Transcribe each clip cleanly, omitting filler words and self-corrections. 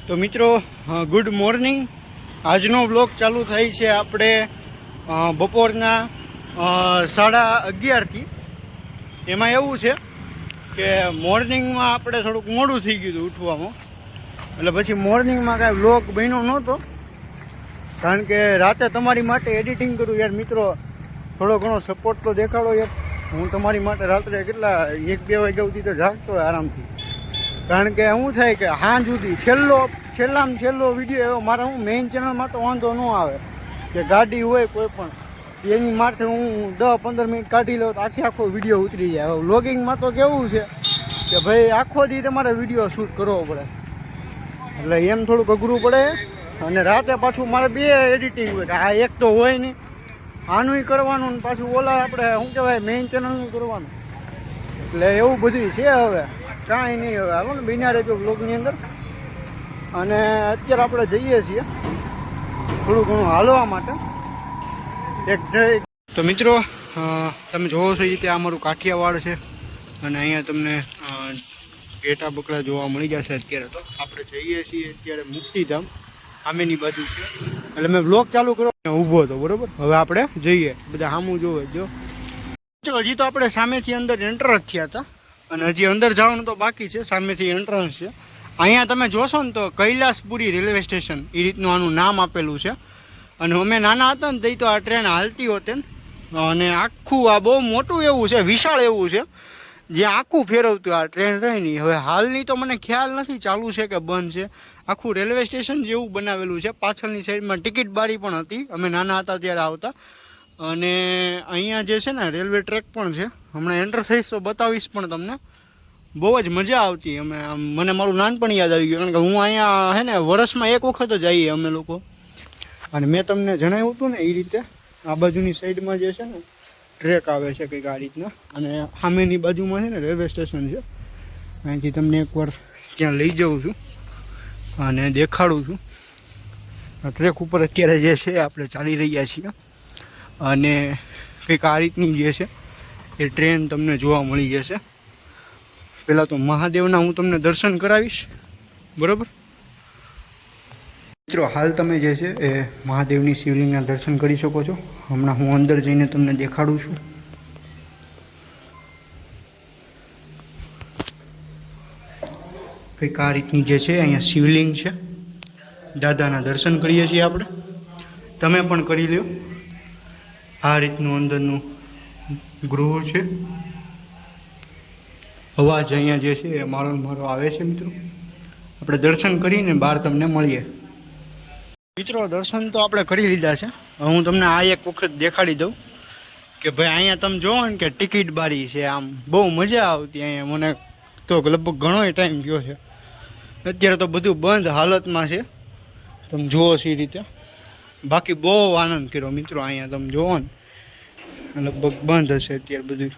તો મિત્રો good morning. આજનો બ્લોગ ચાલુ થાય છે આપણે બપોરના 11:30થી। એમાં એવું છે કે મોર્નિંગમાં આપણે થોડુંક મોડું થઈ ગયું હતું ઉઠવામાં, એટલે પછી મોર્નિંગમાં કાંઈ બ્લોગ બન્યો નહોતો, કારણ કે રાતે તમારી માટે એડિટિંગ કરું યાર મિત્રો, થોડો ઘણો સપોર્ટ તો દેખાડો યાર। હું તમારી માટે રાત્રે કેટલા 1-2 વાગ્યા સુધી તો જાગતો હોય આરામથી, કારણ કે શું થાય કે સાંજ સુધી છેલ્લામાં છેલ્લો વિડીયો એવો મારા હું મેઇન ચેનલમાં તો વાંધો ન આવે કે ગાડી હોય કોઈ પણ એની માટે હું 10-15 મિનિટ કાઢી લઉં તો આખો વિડીયો ઉતરી જાય। હવે વ્લોગિંગમાં તો કેવું છે કે ભાઈ આખો દી તમારે વિડીયો શૂટ કરવો પડે, એટલે એમ થોડુંક અઘરું પડે। અને રાતે પાછું મારે 2 એડિટિંગ હોય, કે આ એક તો હોય નહીં, આનું કરવાનું ને પાછું ઓલા આપણે શું કહેવાય મેઇન ચેનલનું કરવાનું, એટલે એવું બધું છે। હવે કાંઈ નહીં, હવે હાલો ને બન્યા રહેજો બ્લોગની અંદર। અને અત્યારે આપણે જઈએ છીએ થોડું ઘણું હાલવા માટે તો મિત્રો તમે જોવો છો એ રીતે આ મારું કાઠિયાવાડ છે, અને અહીંયા તમને ઘેટા બકરા જોવા મળી જશે। અત્યારે તો આપણે જઈએ છીએ અત્યારે મુક્તિધામ, સામેની બાજુ છે, એટલે મેં બ્લોગ ચાલુ કર્યો ઊભો હતો, બરાબર। હવે આપણે જઈએ, બધા સામું જોવે જો। હજી તો આપણે સામેથી અંદર એન્ટર જ થયા હતા, અને હજી અંદર જવાનું તો બાકી છે, સામેથી એન્ટ્રન્સ છે। અહીંયા તમે જોશો ને તો કૈલાસપુરી રેલવે સ્ટેશન એ રીતનું આનું નામ આપેલું છે। અને અમે નાના હતા ને તો આ ટ્રેન હાલતી હોતે, અને આખું આ બહુ મોટું એવું છે, વિશાળ એવું છે, જે આખું ફેરવતું આ ટ્રેન રહી નહીં। હવે હાલની તો મને ખ્યાલ નથી ચાલુ છે કે બંધ છે, આખું રેલવે સ્ટેશન જેવું બનાવેલું છે। પાછળની સાઈડમાં ટિકિટ બારી પણ હતી, અમે નાના હતા ત્યારે આવતા। અને અહીંયા જે છે ને રેલવે ટ્રેક પણ છે, હમણાં એન્ટર થઈશ તો બતાવીશ પણ તમને। બહુ જ મજા આવતી, મને મારું નાનપણ યાદ આવી ગયું, કારણ કે હું અહીંયા હે ને વર્ષમાં એક વખત જ આવીએ અમે લોકો। અને મેં તમને જણાવ્યું હતું ને એ રીતે આ બાજુની સાઈડમાં જે છે ને ટ્રેક આવે છે કંઈક આ રીતના, અને સામેની બાજુમાં છે ને રેલવે સ્ટેશન છે। અહીંથી તમને એકવાર ત્યાં લઈ જાઉં છું અને દેખાડું છું। આ ટ્રેક ઉપર અત્યારે જે છે આપણે ચાલી રહ્યા છીએ, અને કંઈક આ રીતની જે છે એ ટ્રેન તમને જોવા મળી જશે। પહેલાં તો મહાદેવના હું તમને દર્શન કરાવીશ, બરાબર મિત્રો। હાલ તમે જે છે એ મહાદેવની શિવલિંગના દર્શન કરી શકો છો। હમણાં હું અંદર જઈને તમને દેખાડું છું। કંઈક આ રીતની જે છે અહીંયા શિવલિંગ છે, દાદાના દર્શન કરીએ છીએ આપણે, તમે પણ કરી લો। આ રીતનું અંદરનું ગૃહ છે, અવાજ અહીંયા જે છે એ મારો આવે છે મિત્રો। આપણે દર્શન કરીને બહાર તમને મળીએ મિત્રો। દર્શન તો આપણે કરી લીધા છે, હવે હું તમને આ એક વખત દેખાડી દઉં કે ભાઈ અહીંયા તમે જોવો ને કે ટિકિટ બારી છે, આમ બહુ મજા આવતી અહીંયા। મને તો લગભગ ઘણોય ટાઈમ ગયો છે, અત્યારે તો બધું બંધ હાલતમાં છે, તમે જુઓ છો એ રીતે। બાકી બહુ આનંદ કર્યો મિત્રો અહીંયા, તમે જુઓ ને લગભગ બંધ હશે અત્યારે બધું।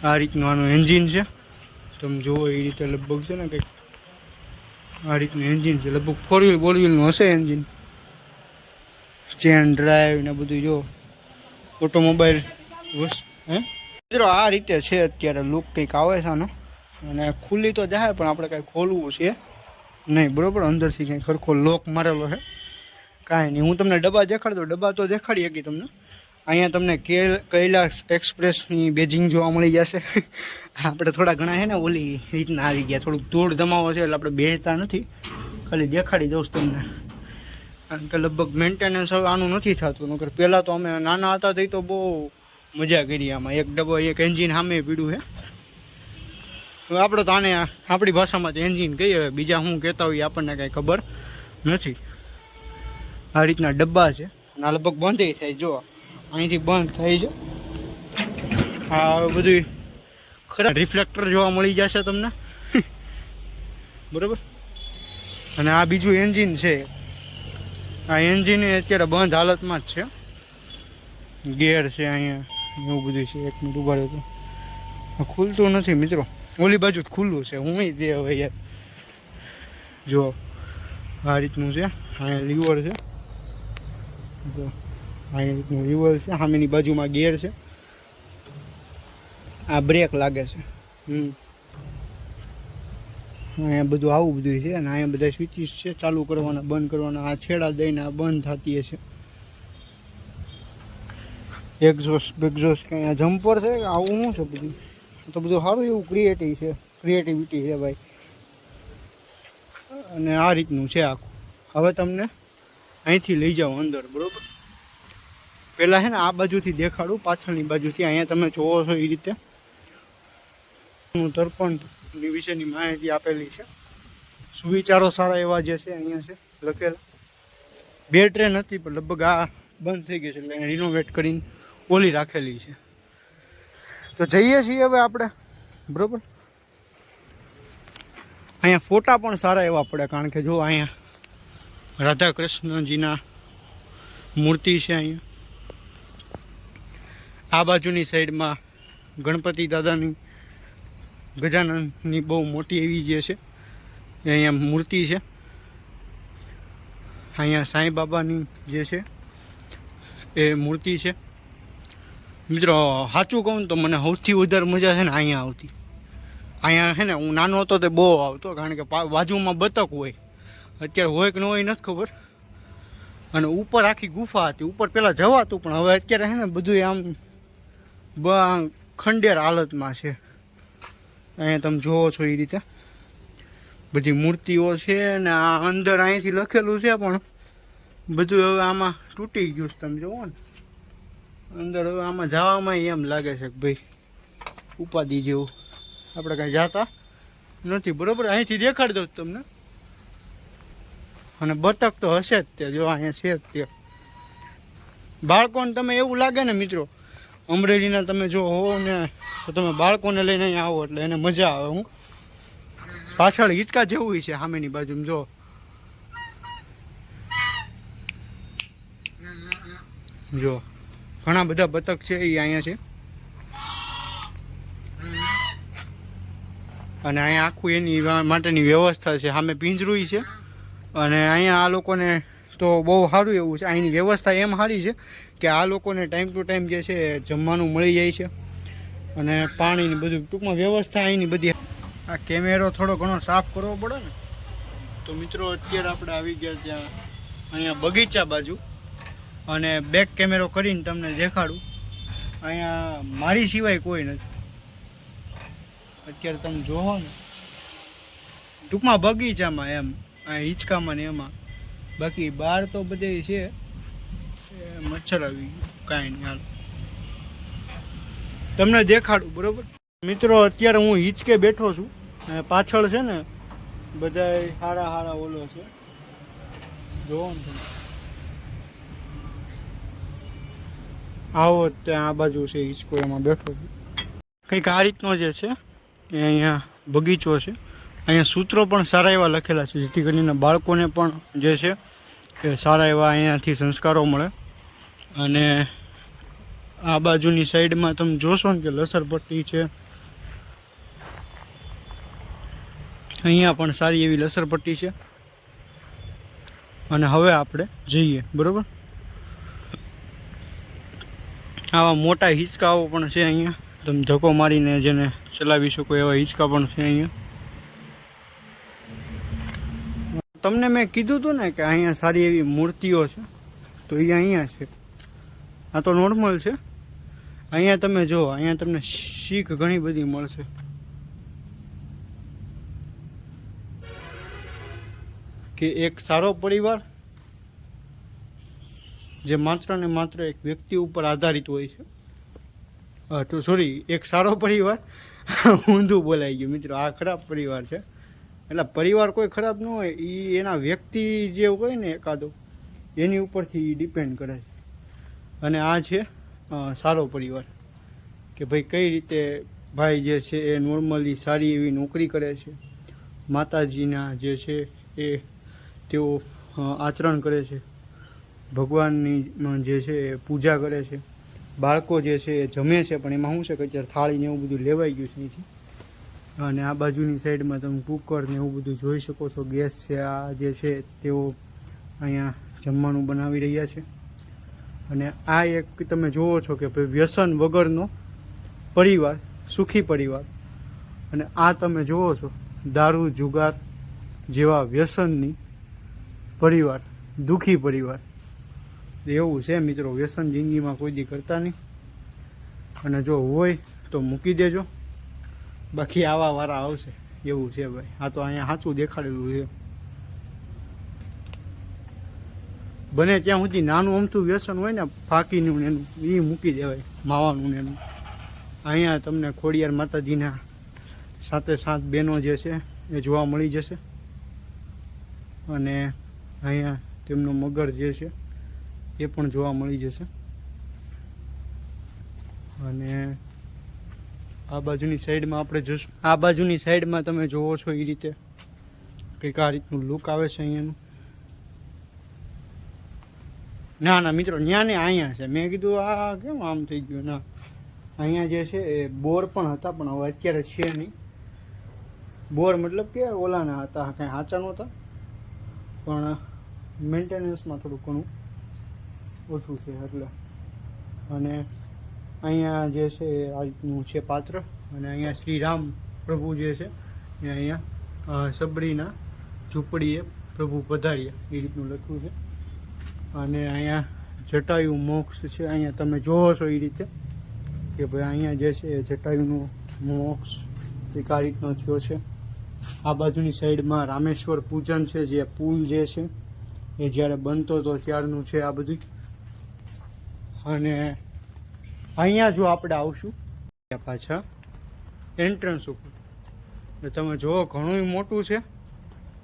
આ રીતનું આનું એન્જિન છે, તમે જુઓ એ રીતે લગભગ છે ને કંઈક આ રીતનું એન્જિન છે, લગભગ 4 વ્હીલનું હશે એન્જિન, ચેન ડ્રાઈવ ને બધું જો ઓટોમોબાઈલ હે મિત્રો। આ રીતે છે અત્યારે લુક કંઈક આવે છે આનો, અને ખુલ્લી તો જાય પણ આપણે કાંઈ ખોલવું છે નહીં, બરાબર। અંદરથી કંઈક સરખો લોક મારેલો છે, કાંઈ નહીં। હું તમને ડબ્બા દેખાડી દઉં, ડબ્બા તો દેખાડી શકી તમને। અહીંયા તમને કૈલાસ એક્સપ્રેસની બેજિંગ જોવા મળી જશે। આપણે થોડા ઘણા છે ને ઓલી રીતના આવી ગયા, થોડુંક ધૂળ ધમાવો છે એટલે આપણે બેસતા નથી, ખાલી દેખાડી દઉં તમને, કારણ કે લગભગ મેન્ટેનન્સ હવે આનું નથી થતું। નકર પહેલાં તો અમે નાના હતા તો બહુ મજા કરી આમાં, એક ડબ્બો એક એન્જિન સામે પીડ્યું છે। હવે આપણે તો આને આપણી ભાષામાં તો એન્જિન કહીએ, બીજા શું કહેતા હોય આપણને કાંઈ ખબર નથી। આ રીતના ડબ્બા છે, અને આ લગભગ બંધ થાય, જો અહીંથી બંધ થાય છે। આ બધું ખરા રિફ્લેક્ટર જોવા મળી જશે તમને, બરાબર। અને આ બીજું એન્જિન છે, આ એન્જિન અત્યારે બંધ હાલતમાં જ છે, ગેર છે અહીંયા એવું બધું છે। 1 મિનિટ ઉભા રહેતો, ખુલતું નથી મિત્રો, ઓલી બાજુ જ ખુલ્લું છે, હું તે હવે યાર જો આ રીતનું છે। અહીંયા લીવર છે, જો આ રીતનું લીવર છે, સામેની બાજુમાં ગેર છે, આ બ્રેક લાગે છે। અહીંયા બધું આવું બધું છે અને અહીંયા બધા સ્વિચીસ છે ચાલુ કરવાના બંધ કરવાના. આ છેડા દઈને આ બંધ થતી હશે. એક્ઝોસ્ટ બેક્ઝોસ્ટ કે અહીંયા જમ્પર છે આવું શું છે બધું? તો બધું સારું એવું ક્રિએટિવિટી છે ભાઈ. અને આ રીતનું છે આખું. હવે તમને અહીંથી લઈ જાઓ અંદર, બરોબર? પહેલાં છે ને આ બાજુથી દેખાડું, પાછળની બાજુથી. અહીંયા તમે જોવો છો એ રીતે તર્પણની વિશેની માહિતી આપેલી છે. સુવિચારો સારા એવા જે છે અહીંયા છે લખેલા. 2 ટ્રેન હતી પણ લગભગ આ બંધ થઈ ગઈ છે એટલે એને રિનોવેટ કરીને ઓલી રાખેલી છે. તો જઈએ છીએ હવે આપણે, બરોબર? અહીંયા ફોટા પણ સારા એવા પડે કારણ કે જો અહીંયા રાધા કૃષ્ણજીના મૂર્તિ છે. અહીંયા આ બાજુની સાઈડમાં ગણપતિ દાદાની ગજાનનની બહુ મોટી એવી જે છે એ અહીંયા મૂર્તિ છે. અહીંયા સાંઈ બાબાની જે છે એ મૂર્તિ છે. મિત્રો સાચું કહું તો મને સૌથી વધારે મજા છે ને અહીંયા આવતી. અહીંયા છે ને હું નાનો હતો તે બહુ આવતો કારણ કે બાજુમાં બતક હોય. અત્યારે હોય કે ન હોય નથી ખબર. અને ઉપર આખી ગુફા હતી. ઉપર પહેલાં જવાતું પણ હવે અત્યારે છે ને બધું આમ ખંડેર હાલતમાં છે. અહીંયા તમે જોવો છો એ રીતે બધી મૂર્તિઓ છે ને આ અંદર અહીંથી લખેલું છે પણ બધું હવે આમાં તૂટી ગયું છે. તમે જોવો ને અંદર હવે આમાં જવામાં એમ લાગે છે કે ભાઈ ઉપાધિ જેવું. આપણે કાંઈ જાતા નથી, બરોબર? અહીંથી દેખાડી દઉં તમને. અને બતક તો હશે જ તે, જો અહીંયા છે જ તે. બાળકોને તમે એવું લાગે ને મિત્રો અમરેલીના તમે જો હો ને તો તમે બાળકોને લઈને અહીંયા આવો એટલે એને મજા આવે. હું પાછળ હિંચકા જેવું છે સામેની બાજુમાં જો. જો ઘણા બધા બતક છે એ અહીંયા છે. અને અહીંયા આખું એની માટેની વ્યવસ્થા છે. સામે પિંજરું છે. અને અહીંયા આ લોકોને તો બહુ સારું એવું છે. અહીંની વ્યવસ્થા એમ સારી છે કે આ લોકોને ટાઈમ ટુ ટાઈમ જે છે જમવાનું મળી જાય છે. અને પાણીની બધું ટૂંકમાં વ્યવસ્થા અહીંની બધી. આ કેમેરો થોડો ઘણો સાફ કરવો પડે ને. તો મિત્રો અત્યારે આપણે આવી ગયા ત્યાં અહીંયા બગીચા બાજુ. અને બેક કેમેરો કરીને તમને દેખાડું. અહીંયા મારી સિવાય કોઈ નથી અત્યારે. તમે જોવો ને ટૂંકમાં બગીચામાં એમ આ હિંચકામાં ને એમાં. બાકી બહાર તો બધે છે મચ્છર આવી ગયું. કાંઈ નહીં, હાલ તમને દેખાડું, બરોબર? મિત્રો અત્યારે હું હિંચકે બેઠો છું. પાછળ છે ને બધા હારા ઓલો છે, જોવો ને તમે. આવો ત્યાં આ બાજુ છે હિંચકો, એમાં બેઠો છું. કંઈક આ રીતનો જે છે એ અહીંયા બગીચો છે. અહીંયા સૂત્રો પણ સારા એવા લખેલા છે જેથી કરીને બાળકોને પણ જે છે એ સારા એવા અહીંયાથી સંસ્કારો મળે. અને આ બાજુની સાઈડમાં તમે જોશો ને કે લસરપટ્ટી છે. અહીંયા પણ સારી એવી લસરપટ્ટી છે. અને હવે આપણે જઈએ, બરોબર? આવા મોટા હિંચકાઓ પણ છે અહીંયા. તમે ધક્કો મારીને જેને ચલાવી શકો એવા હિંચકા પણ છે અહીંયા. તમને મેં કીધું હતું ને કે અહીંયા સારી એવી મૂર્તિઓ છે, તો એ અહીંયા છે. આ તો નોર્મલ છે. અહીંયા તમે જુઓ, અહીંયા તમને શીખ ઘણી બધી મળશે. કે એક સારો પરિવાર જે માત્ર ને માત્ર એક વ્યક્તિ ઉપર આધારિત હોય છે. તો સોરી, એક સારો પરિવાર ઊંધું બોલાઈ ગયું મિત્રો. આ ખરાબ પરિવાર છે. એટલે પરિવાર કોઈ ખરાબ ન હોય, એ એના વ્યક્તિ જે હોય ને એકાદો એની ઉપરથી ડિપેન્ડ કરે છે. અને આ છે સારો પરિવાર કે ભાઈ કઈ રીતે ભાઈ જે છે એ નોર્મલી સારી એવી નોકરી કરે છે. માતાજીના જે છે એ તેઓ આચરણ કરે છે. ભગવાનની જે છે એ પૂજા કરે છે. બાળકો જે છે એ જમે છે, પણ એમાં શું છે કે અત્યારે થાળીને એવું બધું લેવાઈ ગયું છે અહીંથી. અને આ બાજુની સાઈડમાં તમે કુકર ને એવું બધું જોઈ શકો છો. ગેસ છે. આ જે છે તેઓ અહીંયા જમવાનું બનાવી રહ્યા છે. અને આ એક તમે જુઓ છો કે ભાઈ વ્યસન વગરનો પરિવાર, સુખી પરિવાર. અને આ તમે જુઓ છો દારૂ જુગાર જેવા વ્યસનની પરિવાર, દુઃખી પરિવાર એવું છે મિત્રો. વ્યસન જિંદગીમાં કોઈ દી કરતા નહીં, અને જો હોય તો મૂકી દેજો, બાકી આવા વારા આવશે એવું છે ભાઈ. આ તો અહીંયા સાચું દેખાડેલું છે. બને ત્યાં સુધી નાનું અમથું વ્યસન હોય ને ફાકીનું ને એનું એ મૂકી દેવાય, માવાનું ને એનું. અહીંયા તમને ખોડિયાર માતાજીના સાથે 7 બહેનો જે છે એ જોવા મળી જશે, અને અહીંયા તેમનો મગર જે છે એ પણ જોવા મળી જશે. અને આ બાજુની સાઈડમાં આપણે જોશું. આ બાજુની સાઈડમાં તમે જોવો છો એ રીતે કંઈક આ રીતનું લુક આવે છે અહીંયાનું. ના ના મિત્રો, ત્યાં ને અહીંયા છે. મેં કીધું આ કેમ આમ થઈ ગયું. ના, અહીંયા જે છે એ બોર પણ હતા, પણ હવે અત્યારે છે નહીં. બોર મતલબ કે ઓલાના હતા, કાંઈ સાચા નહોતા, પણ મેન્ટેનન્સમાં થોડું ઘણું ઓછું છે એટલે. અને અહીંયા જે છે આ રીતનું છે પાત્ર. અને અહીંયા શ્રી રામ પ્રભુ જે છે એ અહીંયા સબરીના ઝૂંપડીએ પ્રભુ પધાર્યા એ રીતનું લખ્યું છે. અને અહીંયા જટાયુ મોક્ષ છે. અહીંયા તમે જોવો છો એ રીતે કે ભાઈ અહીંયા જે છે એ જટાયુનો મોક્ષ એક આ રીતનો થયો છે. આ બાજુની સાઈડમાં રામેશ્વર પૂજન છે, જે પુલ જે છે એ જ્યારે બનતો હતો ત્યારનું છે આ બધું. અને અહીંયા જો આપણે આવશું પાછા એન્ટ્રન્સ ઉપર, એટલે તમે જુઓ ઘણું મોટું છે.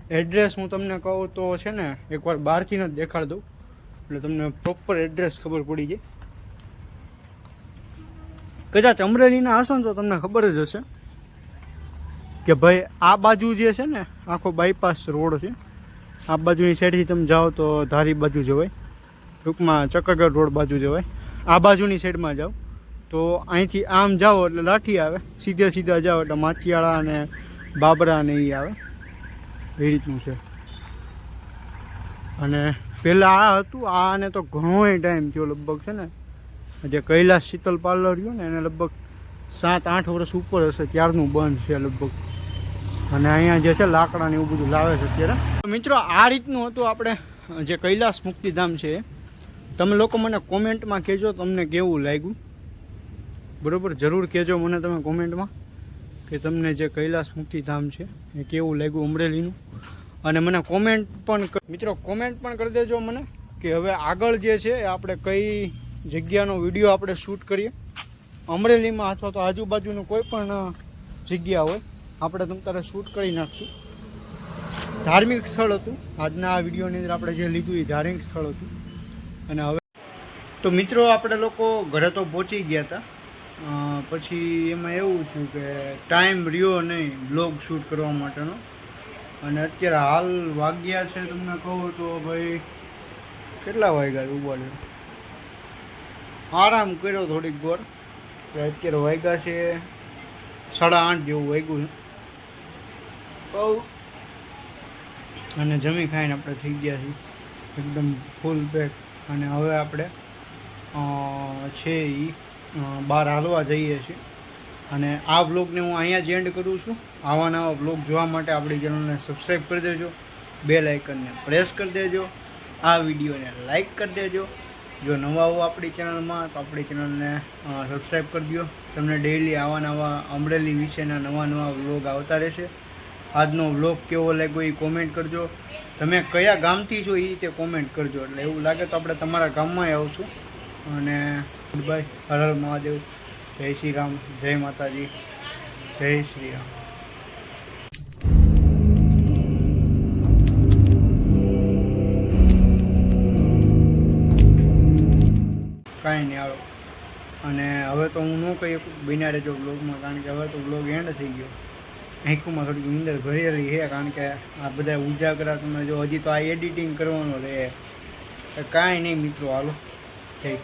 એડ્રેસ હું તમને કહું તો છે ને એકવાર બહારથી જ દેખાડી દઉં, એટલે તમને પ્રોપર એડ્રેસ ખબર પડી જાય. કદાચ અમરેલીના હશો ને તો તમને ખબર જ હશે કે ભાઈ આ બાજુ જે છે ને આખો બાયપાસ રોડ છે. આ બાજુની સાઈડથી તમે જાઓ તો ધારી બાજુ જવાય, ટૂંકમાં ચક્કરગઢ રોડ બાજુ જવાય. આ બાજુની સાઈડમાં જાઓ તો અહીંથી આમ જાઓ એટલે લાઠી આવે, સીધે સીધા જાઓ એટલે માચિયાળા અને બાબરા ને એ આવે એ રીતનું છે. અને પહેલાં આ હતું, આને તો ઘણોય ટાઈમ થયો, લગભગ છે ને જે કૈલાસ શીતલ પાર્લર રહ્યું ને એને લગભગ 7-8 વર્ષ ઉપર હશે ત્યારનું બંધ છે લગભગ. અને અહીંયા જે છે લાકડા ને એવું બધું લાવે છે અત્યારે. મિત્રો આ રીતનું હતું આપણે જે કૈલાસ મુક્તિધામ છે. તમે લોકો મને કોમેન્ટમાં કહેજો તમને કેવું લાગ્યું, બરાબર? જરૂર કહેજો મને તમે કોમેન્ટમાં કે તમને જે કૈલાસ મુક્તિધામ છે એ કેવું લાગ્યું અમરેલીનું. અને મને કોમેન્ટ પણ મિત્રો કોમેન્ટ પણ કરી દેજો મને કે હવે આગળ જે છે આપણે કઈ જગ્યાનો વિડીયો આપણે શૂટ કરીએ અમરેલીમાં, અથવા તો આજુબાજુનું કોઈ પણ જગ્યા હોય આપણે તમ તારે શૂટ કરી નાખશું. ધાર્મિક સ્થળ હતું આજના આ વિડીયોની અંદર આપણે જે લીધું એ ધાર્મિક સ્થળ હતું. અને હવે તો મિત્રો આપણે લોકો ઘરે તો પહોંચી ગયા હતા, પછી એમાં એવું થયું કે ટાઈમ રહ્યો નહીં બ્લોગ શૂટ કરવા માટેનો. અને અત્યારે હાલ વાગ્યા છે તમને કહું તો ભાઈ કેટલા વાગ્યા ઉપાડ્યો, આરામ કર્યો થોડીક વાર, અત્યારે વાગ્યા છે 8:30 જેવું વાગ્યું છે કહું. અને જમી ખાઈને આપણે થઈ ગયા છીએ એકદમ ફૂલ પેક. અને હવે આપણે છે એ બહાર હાલવા જઈએ છીએ. અને આ બ્લોગને હું અહીંયા જ એન્ડ કરું છું. આવા નવા બ્લોગ જોવા માટે આપણી ચેનલને સબસ્ક્રાઈબ કરી દેજો, બેલ આઇકનને પ્રેસ કરી દેજો, આ વિડીયોને લાઈક કરી દેજો. જો નવા હો આપણી ચેનલમાં તો આપણી ચેનલને સબસ્ક્રાઈબ કરી દો. તમને ડેઈલી આવા નવા અમરેલી વિશેના નવા વ્લોગ આવતા રહેશે. આજનો વ્લોગ કેવો લાગ્યો એ કોમેન્ટ કરજો. તમે કયા ગામથી છો એ રીતે કોમેન્ટ કરજો, એટલે એવું લાગે તો આપણે તમારા ગામમાં આવશું. અને ગુડ બાય, હર હર મહાદેવ, જય શ્રી રામ, જય માતાજી, જય શ્રી રામ. કાંઈ નહીં આવ્યો. અને હવે તો હું ન કહી શકું બિના રહેજો બ્લોગમાં, કારણ કે હવે તો બ્લોગ એન્ડ થઈ ગયો. આંખોમાં થોડીક નીંદર ભરેલી છે, કારણ કે આ બધા ઉજાગરા તમે જો હજી તો આ એડિટિંગ કરવાનો રહે. કાંઈ નહીં મિત્રો, હાલો જય